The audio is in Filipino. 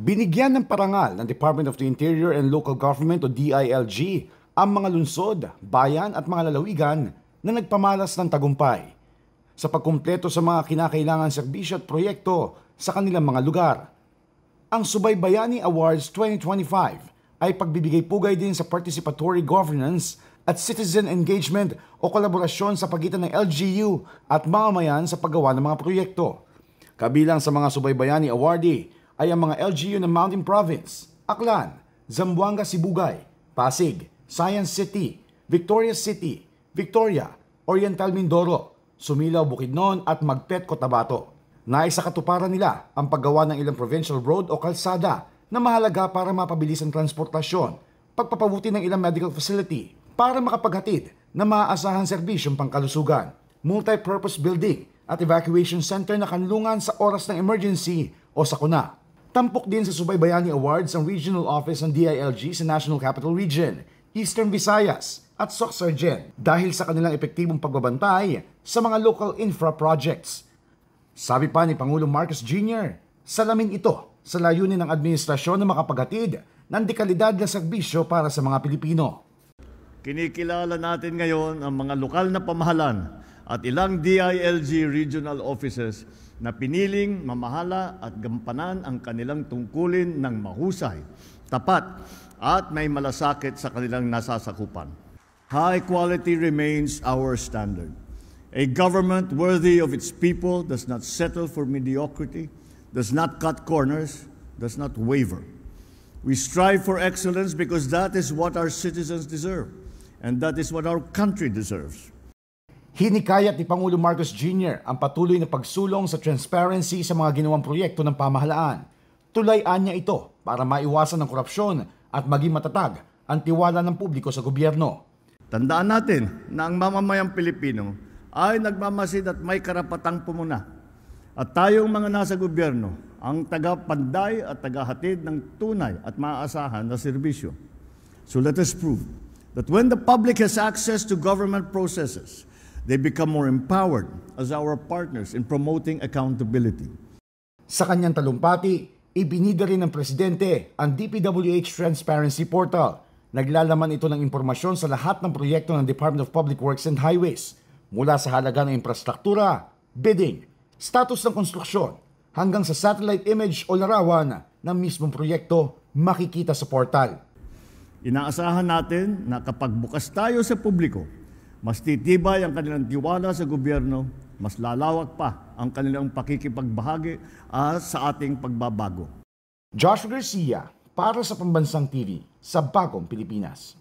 Binigyan ng parangal ng Department of the Interior and Local Government o DILG ang mga lungsod, bayan at mga lalawigan na nagpamalas ng tagumpay sa pagkumpleto sa mga kinakailangan serbisyo at proyekto sa kanilang mga lugar. Ang Subaybayani Awards 2025 ay pagbibigay pugay din sa participatory governance at citizen engagement o kolaborasyon sa pagitan ng LGU at mamamayan sa paggawa ng mga proyekto. Kabilang sa mga Subaybayani Awardee ay ang mga LGU ng Mountain Province, Aklan, Zamboanga Sibugay, Pasig, Science City, Victoria City, Victoria, Oriental Mindoro, Sumilaw Bukidnon at Magpet Cotabato. Nais sa katuparan nila ang paggawa ng ilang provincial road o kalsada na mahalaga para mapabilis ang transportasyon, pagpapabuti ng ilang medical facility para makapaghatid na maaasahan serbisyong pangkalusugan, multi-purpose building at evacuation center na kanlungan sa oras ng emergency o sakuna. Tampok din sa Subaybayani Awards ang Regional Office ng DILG sa National Capital Region, Eastern Visayas at Soc-Sargen dahil sa kanilang epektibong pagbabantay sa mga local infra projects. Sabi pa ni Pangulong Marcos Jr., salamin ito sa layunin ng administrasyon na makapaghatid ng dekalidad na serbisyo para sa mga Pilipino. Kinikilala natin ngayon ang mga lokal na pamahalaan at ilang DILG regional offices na piniling mamahala at gampanan ang kanilang tungkulin ng mahusay, tapat at may malasakit sa kanilang nasasakupan. High quality remains our standard. A government worthy of its people does not settle for mediocrity, does not cut corners, does not waver. We strive for excellence because that is what our citizens deserve, and that is what our country deserves. Hinikayat ni Pangulong Marcos Jr. ang patuloy na pagsulong sa transparency sa mga ginawang proyekto ng pamahalaan. Tulayan niya ito para maiwasan ang korupsyon at maging matatag ang tiwala ng publiko sa gobyerno. Tandaan natin na ang mamamayang Pilipino ay nagmamasid at may karapatang pumuna. At tayong mga nasa gobyerno ang tagapanday at tagahatid ng tunay at maaasahan na serbisyo. So let us prove that when the public has access to government processes, they become more empowered as our partners in promoting accountability. Sa kanyang talumpati, ibinida rin ng Presidente ang DPWH Transparency Portal. Naglalaman ito ng impormasyon sa lahat ng proyekto ng Department of Public Works and Highways, mula sa halaga ng infrastruktura, bidding, status ng konstruksyon, hanggang sa satellite image o larawan ng mismong proyekto makikita sa portal. Inaasahan natin na kapag bukas tayo sa publiko, mas titibay ang kanilang tiwala sa gobyerno, mas lalawak pa ang kanilang pakikipagbahagi sa ating pagbabago. Joshua Garcia para sa Pambansang TV sa Bagong Pilipinas.